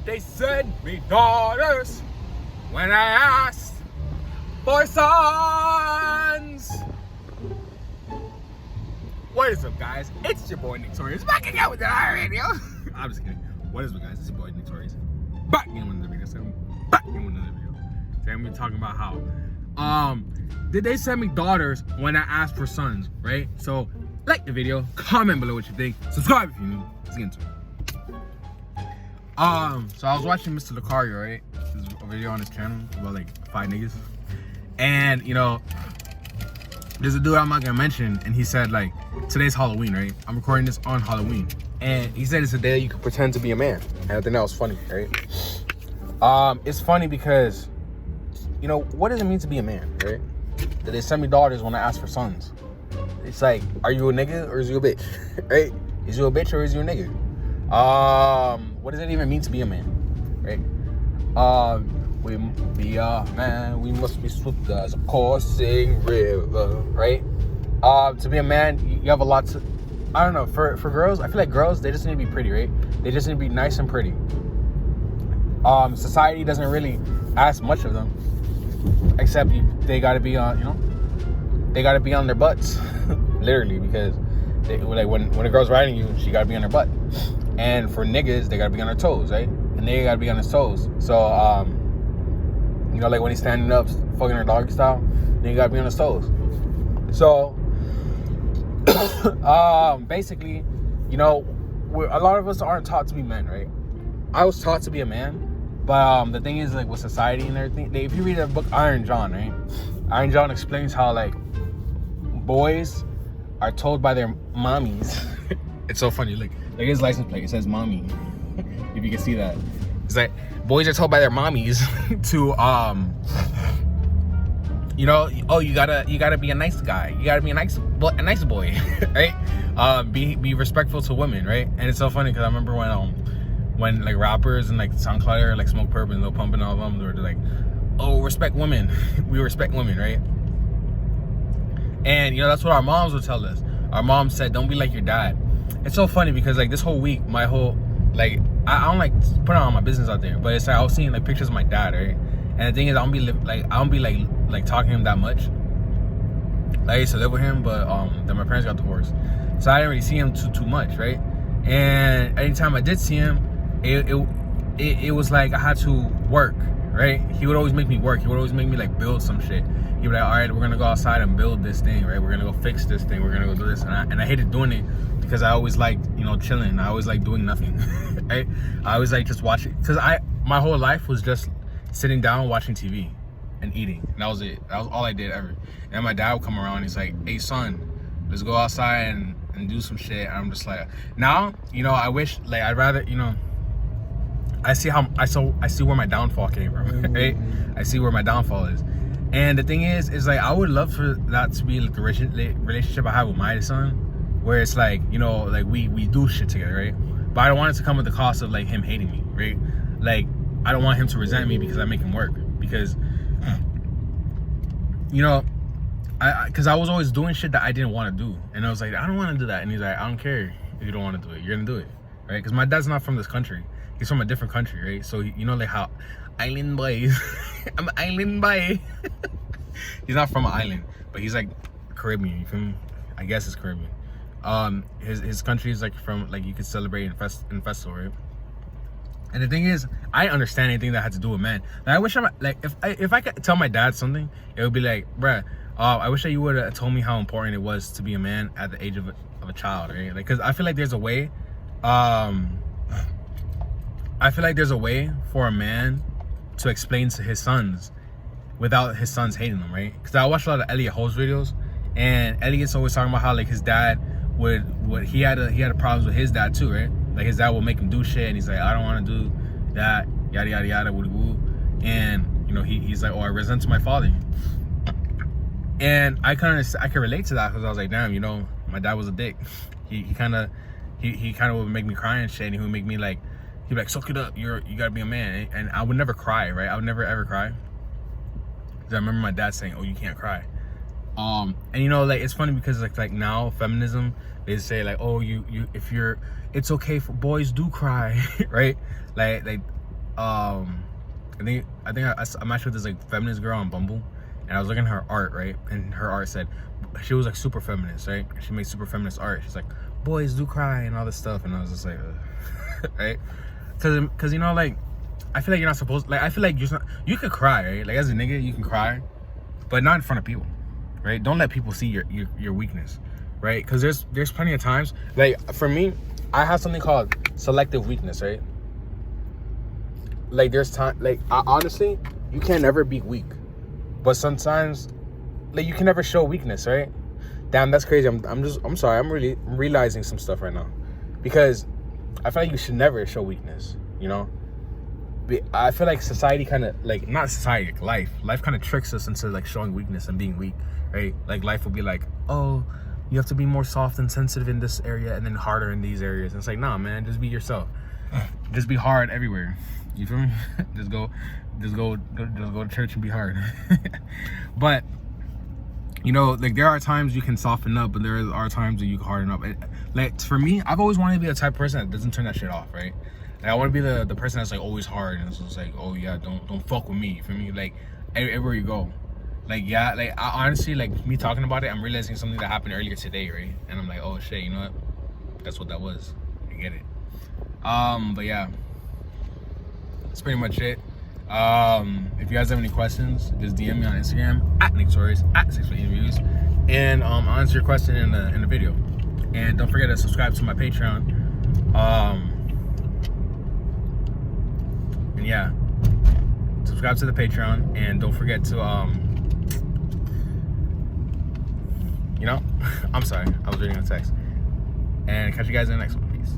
They sent me daughters when I asked for sons. What is up, guys? It's your boy Nick Torius back again with the radio. I'm just kidding. What is up, guys? It's your boy Nick Torius back in with another video. Today I'm gonna be talking about how did they send me daughters when I asked for sons, right? So like the video, comment below what you think, subscribe if you're new. Let's get into it. So I was watching Mr. Lucario, right? There's a video on his channel about like 5 niggas. And you know, there's a dude I'm not gonna mention, and he said like, today's Halloween, right? I'm recording this on Halloween. And he said it's a day you can pretend to be a man. And I think that was funny, right? It's funny because, you know, what does it mean to be a man, right? That they send me daughters when I ask for sons. It's like, are you a nigga or is you a bitch? Right? Is you a bitch or is you a nigga? What does it even mean to be a man? Right? We be a man, we must be swift as a coursing river, right? To be a man, you have a lot to, I don't know, for girls, I feel like girls, they just need to be pretty, right? They just need to be nice and pretty. Society doesn't really ask much of them, except they gotta be on, you know, they gotta be on their butts, literally, because they, like when a girl's riding you, she gotta be on her butt. And for niggas, they gotta be on their toes, right? And they gotta be on his toes. So, you know, like when he's standing up, fucking her doggy style, then you gotta be on his toes. So, basically, you know, a lot of us aren't taught to be men, right? I was taught to be a man, but the thing is, like, with society and everything, if you read the book Iron John, right? Iron John explains how, like, boys are told by their mommies. It's so funny, like his license plate, it says mommy. If you can see that, it's like boys are told by their mommies to you know, oh, you gotta be a nice guy, you gotta be a nice boy, right? Be respectful to women, right? And it's so funny because I remember when like rappers and like SoundCloud or like Smoke Purp and Lil Pump and all of them, they were like, oh, respect women. We respect women, right? And you know, that's what our moms would tell us. Our mom said, don't be like your dad. It's so funny because like this whole week, my whole, like, I don't like putting all my business out there, but it's like I was seeing like pictures of my dad, right? And the thing is, I don't be like talking to him that much. Like, I used to live with him, but then my parents got divorced, so I didn't really see him too much, right? And anytime I did see him, it was like I had to work, right? He would always make me work. He would always make me like build some shit. He'd be like, all right, we're gonna go outside and build this thing, right? We're gonna go fix this thing. We're gonna go do this, and I hated doing it because I always liked, you know, chilling. I always liked doing nothing, right? I always like just watching, because my whole life was just sitting down watching TV and eating, and that was it. That was all I did ever. And my dad would come around. He's like, hey son, let's go outside and do some shit. And I'm just like, now, you know, I wish, like, I'd rather, you know, I see where my downfall came from, right? I see where my downfall is. And the thing is like, I would love for that to be like the relationship I have with my son, where it's like, you know, like we do shit together, right? But I don't want it to come at the cost of like him hating me, right? Like, I don't want him to resent me because I make him work, because, you know, because I was always doing shit that I didn't want to do, and I was like, I don't want to do that, and he's like, I don't care if you don't want to do it, you're gonna do it, right? Because my dad's not from this country. He's from a different country, right? So, you know, like how island boys, I'm an island boy. He's not from an island, but he's like Caribbean, you feel me? I guess it's Caribbean. His country is like from, like, you could celebrate in festival, right? And the thing is, I understand anything that had to do with men. Like, I wish if I could tell my dad something, it would be like, bruh, I wish that you would have told me how important it was to be a man at the age of a child, right? Like, because I feel like there's a way, for a man to explain to his sons without his sons hating him, right? Because I watched a lot of Elliot Holmes videos, and Elliot's always talking about how, like, his dad he had problems with his dad too, right? Like, his dad will make him do shit, and he's like, I don't want to do that, yada yada yada, woo woo. And you know, he's like, oh, I resent to my father. And I can relate to that, because I was like, damn, you know, my dad was a dick. He kind of would make me cry and shit, and he would make me like, he'd be like, suck it up, you gotta be a man. And I would never cry, right? I would never ever cry, because I remember my dad saying, oh, you can't cry. And you know, like, it's funny because like now feminism, they say like, oh, it's okay for boys do cry, right? Like I matched with this like feminist girl on Bumble, and I was looking at her art, right? And her art said she was like super feminist, right? She made super feminist art. She's like, boys do cry and all this stuff, and I was just like, right? Because you know, like, I feel like you're not supposed, like, I feel like you could cry, right? Like, as a nigga, you can cry, but not in front of people, right? Don't let people see your weakness, right? Because there's plenty of times, like, for me, I have something called selective weakness, right? Like, there's time, like, honestly, you can never be weak, but sometimes, like, you can never show weakness, right? Damn, that's crazy. I'm sorry. I'm realizing some stuff right now, because I feel like you should never show weakness, you know? I feel like society kind of, like, not society, life kind of tricks us into, like, showing weakness and being weak, right? Like, life will be like, oh, you have to be more soft and sensitive in this area and then harder in these areas. And it's like, nah, man, just be yourself. Just be hard everywhere. You feel me? just go to church and be hard. But, you know, like, there are times you can soften up, but there are times that you can harden up. Like, for me, I've always wanted to be the type of person that doesn't turn that shit off, right? Like, I want to be the person that's, like, always hard, and it's just like, oh yeah, don't fuck with me. You feel me? Like, everywhere you go. Like, yeah, like, I honestly, like, me talking about it, I'm realizing something that happened earlier today, right? And I'm like, oh shit, you know what? That's what that was. I get it. But yeah, that's pretty much it. If you guys have any questions, just DM me on Instagram at Torius at 6 Interviews, and I'll answer your question in the video. And don't forget to subscribe to my Patreon. And yeah, subscribe to the Patreon, and don't forget to you know, I'm sorry, I was reading a text. And catch you guys in the next one.